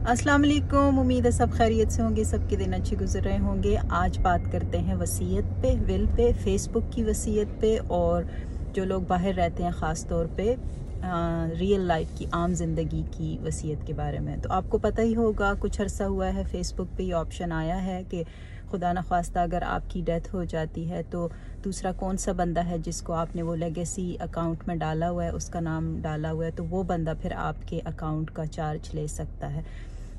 अस्सलाम वालेकुम। उम्मीद है सब खैरियत से होंगे, सबके दिन अच्छे गुजर रहे होंगे। आज बात करते हैं वसीयत पे, विल पे, फेसबुक की वसीयत पे और जो लोग बाहर रहते हैं ख़ास तौर पे रियल लाइफ की आम ज़िंदगी की वसीयत के बारे में। तो आपको पता ही होगा, कुछ अरसा हुआ है फेसबुक पे ये ऑप्शन आया है कि खुदा न ख्वास्ता अगर आपकी डेथ हो जाती है तो दूसरा कौन सा बंदा है जिसको आपने वो लेगेसी अकाउंट में डाला हुआ है, उसका नाम डाला हुआ है, तो वो बंदा फिर आपके अकाउंट का चार्ज ले सकता है।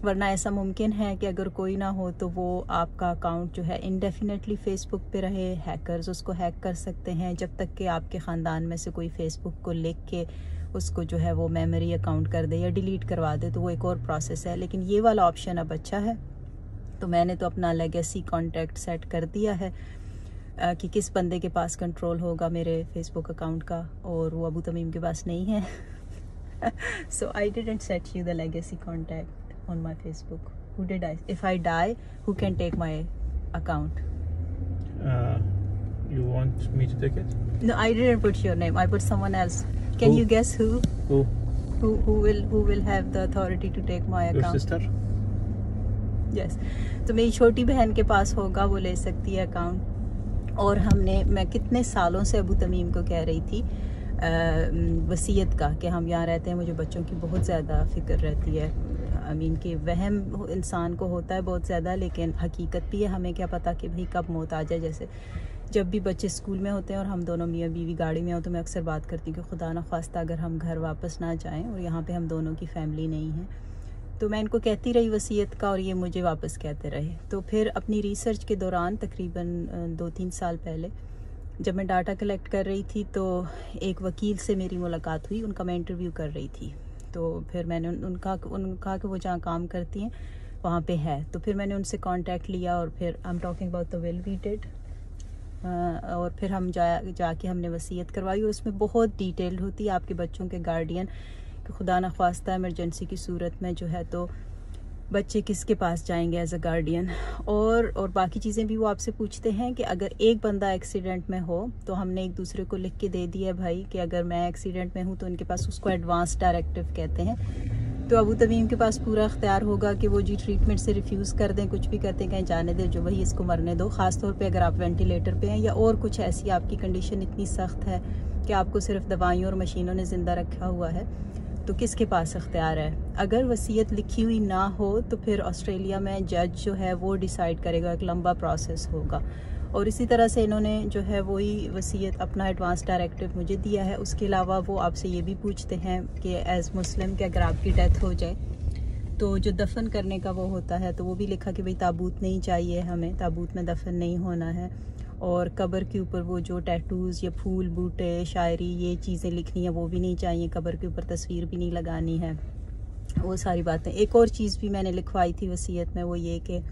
वरना ऐसा मुमकिन है कि अगर कोई ना हो तो वो आपका अकाउंट जो है इंडेफिनेटली फ़ेसबुक पे रहे। हैकर्स उसको हैक कर सकते हैं जब तक कि आपके ख़ानदान में से कोई फ़ेसबुक को लिख के उसको जो है वो मेमोरी अकाउंट कर दे या डिलीट करवा दे, तो वो एक और प्रोसेस है। लेकिन ये वाला ऑप्शन अब अच्छा है, तो मैंने तो अपना लेगेसी कॉन्टैक्ट सेट कर दिया है कि किस बंदे के पास कंट्रोल होगा मेरे फेसबुक अकाउंट का, और वो अबू तमीम के पास नहीं है। So I didn't set you the legacy contact on my Facebook. Who did I? If I die, who can take my account? You want me to take it? No, I didn't put your name. I put someone else. Can Who? you guess who? Who? Who will have the authority to take my Your account? sister? Yes. तो मेरी छोटी बहन के पास होगा, वो ले सकती है अकाउंट। और मैं कितने सालों से अबू तमीम को कह रही थी वसीयत का कि हम यहाँ रहते हैं, मुझे बच्चों की बहुत ज़्यादा फ़िक्र रहती है। कि वहम इंसान को होता है बहुत ज़्यादा, लेकिन हकीकत भी है। हमें क्या पता कि भाई कब मौत आ जाए। जैसे जब भी बच्चे स्कूल में होते हैं और हम दोनों मियाँ बीवी गाड़ी में हो, तो मैं अक्सर बात करती हूँ कि खुदा न ख्वास्ता अगर हम घर वापस ना जाएं और यहाँ पे हम दोनों की फैमिली नहीं है। तो मैं इनको कहती रही वसीयत का और ये मुझे वापस कहते रहे। तो फिर अपनी रिसर्च के दौरान तकरीबन 2-3 साल पहले जब मैं डाटा कलेक्ट कर रही थी, तो एक वकील से मेरी मुलाकात हुई। उनका मैं इंटरव्यू कर रही थी। तो फिर मैंने उनका कि वो जहाँ काम करती हैं वहाँ पे है। तो फिर मैंने उनसे कांटेक्ट लिया और फिर I am talking about the will we did. और फिर हम जाके हमने वसीयत करवाई। और उसमें बहुत डिटेल्ड होती है आपके बच्चों के गार्डियन कि खुदा न ख्वास्ता इमरजेंसी की सूरत में जो है तो बच्चे किसके पास जाएंगे एज अ गार्डियन, और बाकी चीज़ें भी वो आपसे पूछते हैं कि अगर एक बंदा एक्सीडेंट में हो तो हमने एक दूसरे को लिख के दे दिया भाई कि अगर मैं एक्सीडेंट में हूँ तो उनके पास उसको एडवांस डायरेक्टिव कहते हैं। तो अबू तमीम के पास पूरा इख्तियार होगा कि वो जी ट्रीटमेंट से रिफ्यूज़ कर दें, कुछ भी करते हैं, कहीं जाने दें, जो वही इसको मरने दो। ख़ासतौर पर अगर आप वेंटिलेटर पर हैं या और कुछ ऐसी आपकी कंडीशन इतनी सख्त है कि आपको सिर्फ दवाइयों और मशीनों ने ज़िंदा रखा हुआ है, तो किसके पास इख्तियार है। अगर वसीयत लिखी हुई ना हो तो फिर ऑस्ट्रेलिया में जज जो है वो डिसाइड करेगा, एक लंबा प्रोसेस होगा। और इसी तरह से इन्होंने जो है वही वसीयत अपना एडवांस डायरेक्टिव मुझे दिया है। उसके अलावा वो आपसे ये भी पूछते हैं कि एज़ मुस्लिम कि अगर आपकी डेथ हो जाए तो जो दफन करने का वो होता है, तो वो भी लिखा कि भाई ताबूत नहीं चाहिए, हमें ताबूत में दफन नहीं होना है। और कब्र के ऊपर वो जो टैटूज़ या फूल बूटे शायरी ये चीज़ें लिखनी है वो भी नहीं चाहिए। कब्र के ऊपर तस्वीर भी नहीं लगानी है, वो सारी बातें। एक और चीज़ भी मैंने लिखवाई थी वसीयत में, वो ये कि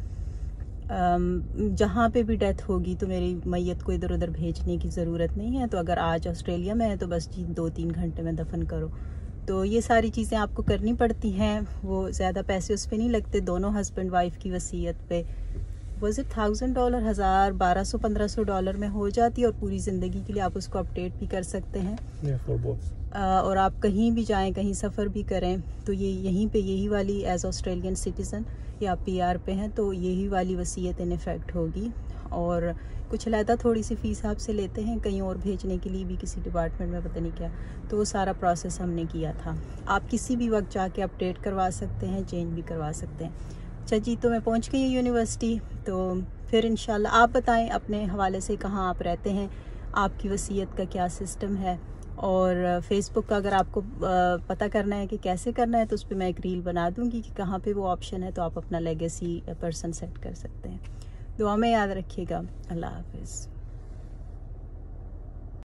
जहाँ पे भी डेथ होगी तो मेरी मैयत को इधर उधर भेजने की ज़रूरत नहीं है। तो अगर आज ऑस्ट्रेलिया में है तो बस जी 2-3 घंटे में दफन करो। तो ये सारी चीज़ें आपको करनी पड़ती हैं। वो ज़्यादा पैसे उस पर नहीं लगते। दोनों हस्बैंड वाइफ की वसीयत पे वॉज इट $1000, 1000, $1200-1500 में हो जाती है और पूरी ज़िंदगी के लिए आप उसको अपडेट भी कर सकते हैं। और आप कहीं भी जाएं, कहीं सफ़र भी करें, तो ये यहीं पे यही वाली एज ऑस्ट्रेलियन सिटीज़न या PR पे हैं तो यही वाली वसीयत इन इफ़ेक्ट होगी। और कुछ अलहदा थोड़ी सी फ़ीस आपसे लेते हैं कहीं और भेजने के लिए भी, किसी डिपार्टमेंट में पता नहीं क्या। तो वो सारा प्रोसेस हमने किया था। आप किसी भी वक्त जाके अपडेट करवा सकते हैं, चेंज भी करवा सकते हैं। अच्छा जी, तो मैं पहुंच गई यूनिवर्सिटी। तो फिर इंशाल्लाह आप बताएं अपने हवाले से कहाँ आप रहते हैं, आपकी वसीयत का क्या सिस्टम है। और फेसबुक का अगर आपको पता करना है कि कैसे करना है तो उस पर मैं एक रील बना दूंगी कि कहाँ पे वो ऑप्शन है, तो आप अपना लेगेसी पर्सन सेट कर सकते हैं। दुआ में याद रखिएगा। अल्लाह हाफिज़।